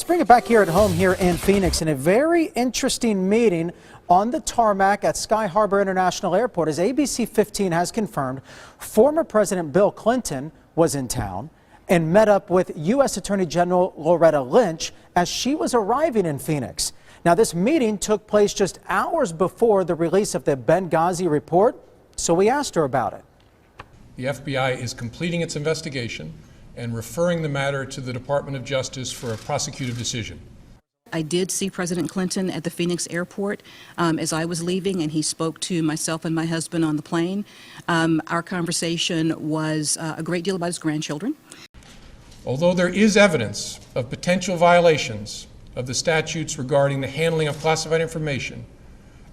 bring it back here at home here in Phoenix in a very interesting meeting on the tarmac at Sky Harbor International Airport. As ABC 15 has confirmed, former President Bill Clinton was in town and met up with U.S. Attorney General Loretta Lynch as she was arriving in Phoenix. Now, this meeting took place just hours before the release of the Benghazi report, so we asked her about it. The FBI is completing its investigation and referring the matter to the Department of Justice for a prosecutive decision. I did see President Clinton at the Phoenix airport as I was leaving, and he spoke to myself and my husband on the plane. Our conversation was a great deal about his grandchildren. Although there is evidence of potential violations of the statutes regarding the handling of classified information,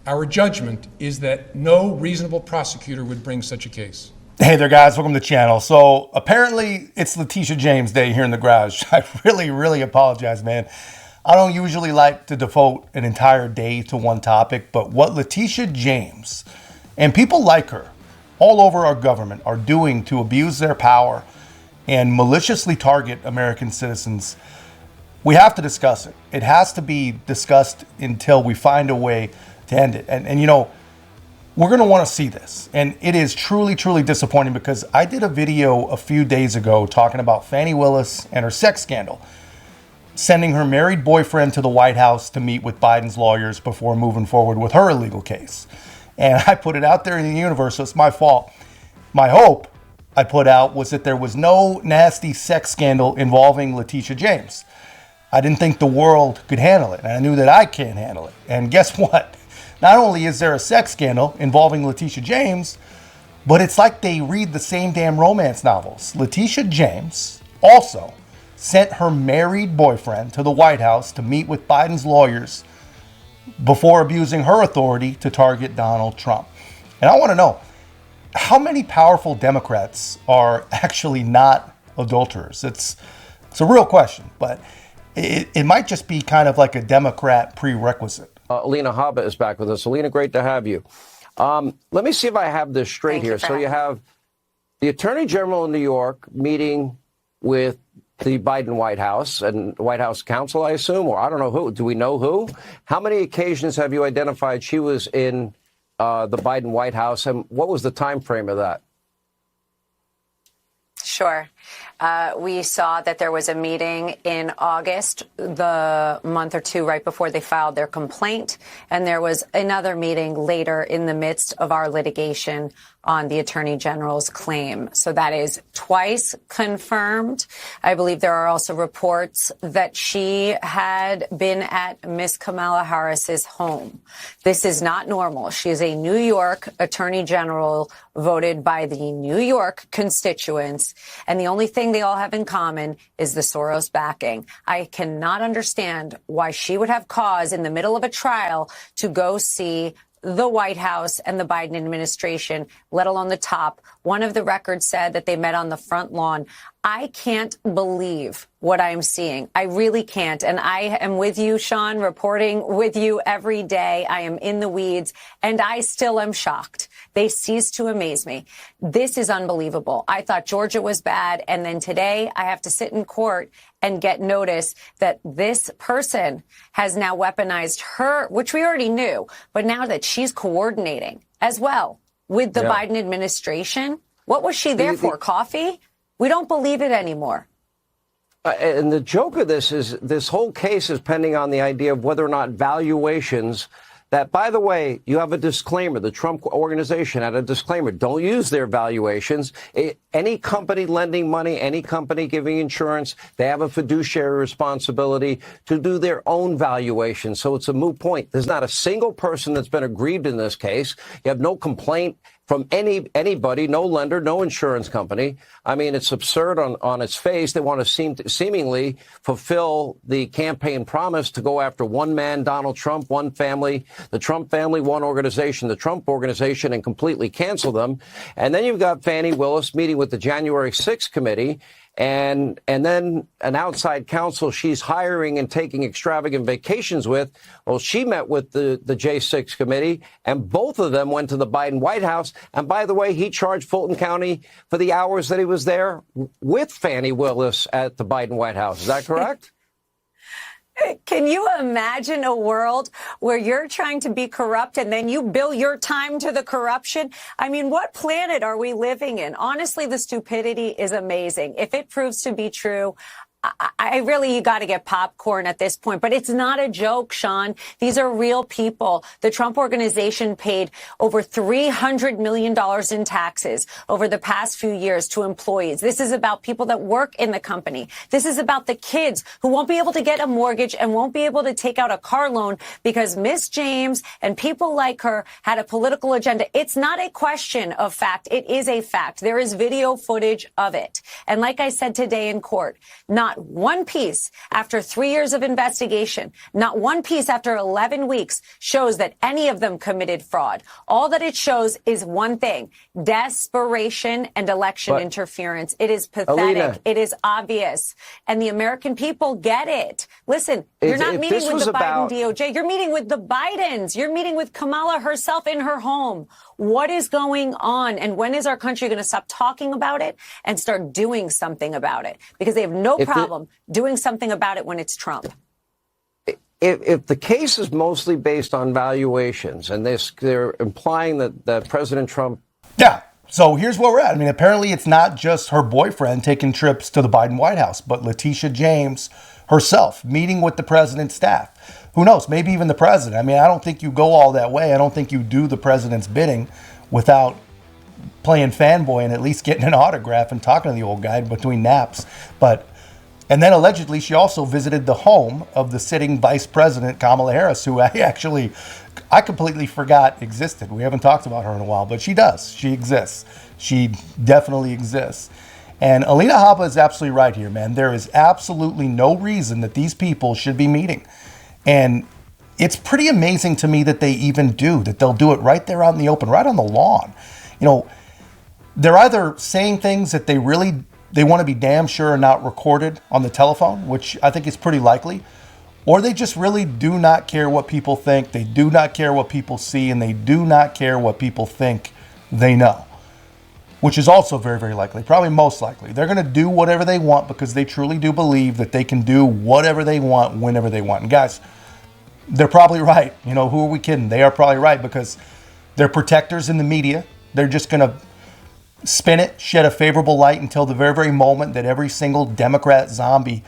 our judgment is that no reasonable prosecutor would bring such a case. Hey there, guys. Welcome to the channel. So apparently it's Letitia James Day here in the garage. I really apologize, man. I don't usually like to devote an entire day to one topic, but what Letitia James and people like her all over our government are doing to abuse their power and maliciously target American citizens, we have to discuss it. It has to be discussed until we find a way to end it. And you know, we're going to want to see this. And it is truly disappointing because I did a video a few days ago talking about Fani Willis and her sex scandal, sending her married boyfriend to the White House to meet with Biden's lawyers before moving forward with her illegal case. And I put it out there in the universe, so it's my fault. My hope I put out was that there was no nasty sex scandal involving Letitia James. I didn't think the world could handle it, and I knew that I can't handle it. And guess what? Not only is there a sex scandal involving Letitia James, but it's like they read the same damn romance novels. Letitia James also sent her married boyfriend to the White House to meet with Biden's lawyers before abusing her authority to target Donald Trump. And I want to know, how many powerful Democrats are actually not adulterers? It's a real question, but it might just be kind of like a Democrat prerequisite. Alina Habba is back with us. Alina, great to have you. Let me see if I have this straight here. So you have the Attorney General in New York meeting with the Biden White House and White House counsel, I assume, or I don't know who. Do we know who? How many occasions have you identified she was in the Biden White House, and what was the time frame of that? Sure. We saw that there was a meeting in August, the month or two right before they filed their complaint, and there was another meeting later in the midst of our litigation on the Attorney General's claim. So that is twice confirmed. I believe there are also reports that she had been at Miss Kamala Harris's home. This is not normal. She is a New York Attorney General voted by the New York constituents, and the only thing they all have in common is the Soros backing. I cannot understand why she would have cause in the middle of a trial to go see the White House and the Biden administration, let alone the top. One of the records said that they met on the front lawn. I can't believe what I'm seeing. I really can't. And I am with you, Sean, reporting with you every day. I am in the weeds, and I still am shocked. They cease to amaze me. This is unbelievable. I thought Georgia was bad, and then today I have to sit in court and get notice that this person has now weaponized her, which we already knew, but now that she's coordinating as well with the Biden administration. What was she there for? Coffee? We don't believe it anymore. And the joke of this is this whole case is pending on the idea of whether or not valuations that, by the way, you have a disclaimer. The Trump organization had a disclaimer. Don't use their valuations. Any company lending money, any company giving insurance, they have a fiduciary responsibility to do their own valuation. So it's a moot point. There's not a single person that's been aggrieved in this case. You have no complaint from anybody, no lender, no insurance company. I mean, it's absurd on its face. They want to seemingly fulfill the campaign promise to go after one man, Donald Trump, one family, the Trump family, one organization, the Trump organization, and completely cancel them. And then you've got Fani Willis meeting with the January 6th committee. And then an outside counsel she's hiring and taking extravagant vacations with. Well, she met with the J6 committee, and both of them went to the Biden White House. And by the way, he charged Fulton County for the hours that he was there with Fani Willis at the Biden White House. Is that correct? Can you imagine a world where you're trying to be corrupt and then you bill your time to the corruption? I mean, what planet are we living in? Honestly, the stupidity is amazing. If it proves to be true, I really, you got to get popcorn at this point. But it's not a joke, Sean. These are real people. The Trump Organization paid over $300 million in taxes over the past few years to employees. This is about people that work in the company. This is about the kids who won't be able to get a mortgage and won't be able to take out a car loan because Miss James and people like her had a political agenda. It's not a question of fact. It is a fact. There is video footage of it. And like I said today in court, not one piece after 3 years of investigation, not one piece after 11 weeks shows that any of them committed fraud. All that it shows is one thing: desperation and election interference. It is pathetic. Alina, it is obvious. And the American people get it. Listen, you're not meeting with the Biden DOJ. You're meeting with the Bidens. You're meeting with Kamala herself in her home. What is going on? And when is our country going to stop talking about it and start doing something about it? Because they have no problem doing something about it when it's Trump. If the case is mostly based on valuations, and they're implying that President Trump... Yeah. So here's where we're at. I mean, apparently it's not just her boyfriend taking trips to the Biden White House, but Letitia James herself meeting with the president's staff. Who knows? Maybe even the president. I mean, I don't think you go all that way. I don't think you do the president's bidding without playing fanboy and at least getting an autograph and talking to the old guy between naps. And then allegedly she also visited the home of the sitting vice president, Kamala Harris, who I completely forgot existed. We haven't talked about her in a while, but she does. She exists. She definitely exists. And Alina Habba is absolutely right here, man. There is absolutely no reason that these people should be meeting. And it's pretty amazing to me that they even do, that they'll do it right there out in the open, right on the lawn. You know, they're either saying things that they want to be damn sure are not recorded on the telephone, which I think is pretty likely, or they just really do not care what people think. They do not care what people see, and they do not care what people think they know, which is also very, very likely, probably most likely. They're going to do whatever they want because they truly do believe that they can do whatever they want, whenever they want. And guys, they're probably right. You know, who are we kidding? They are probably right because they're protectors in the media. They're just going to spin it, shed a favorable light until the very, very moment that every single Democrat zombie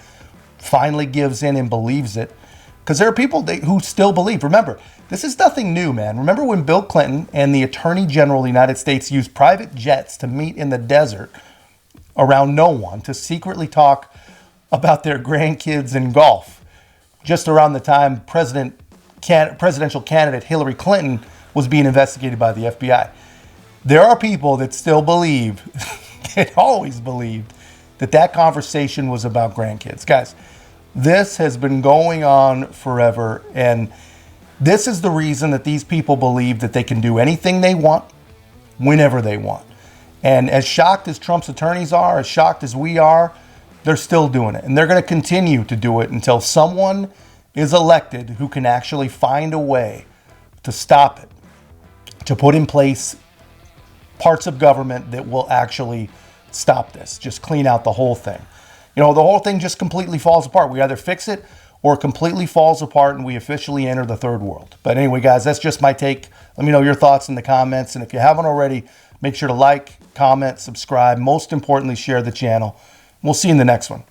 finally gives in and believes it. Because there are people who still believe. Remember, this is nothing new, man. Remember when Bill Clinton and the Attorney General of the United States used private jets to meet in the desert around no one to secretly talk about their grandkids and golf, just around the time presidential candidate Hillary Clinton was being investigated by the FBI. There are people that still believe, that always believed, that conversation was about grandkids. Guys, this has been going on forever, and this is the reason that these people believe that they can do anything they want, whenever they want. And as shocked as Trump's attorneys are, as shocked as we are, they're still doing it. And they're going to continue to do it until someone is elected who can actually find a way to stop it, to put in place parts of government that will actually stop this, just clean out the whole thing. You know, the whole thing just completely falls apart. We either fix it or it completely falls apart and we officially enter the third world. But anyway, guys, that's just my take. Let me know your thoughts in the comments. And if you haven't already, make sure to like, comment, subscribe. Most importantly, share the channel. We'll see you in the next one.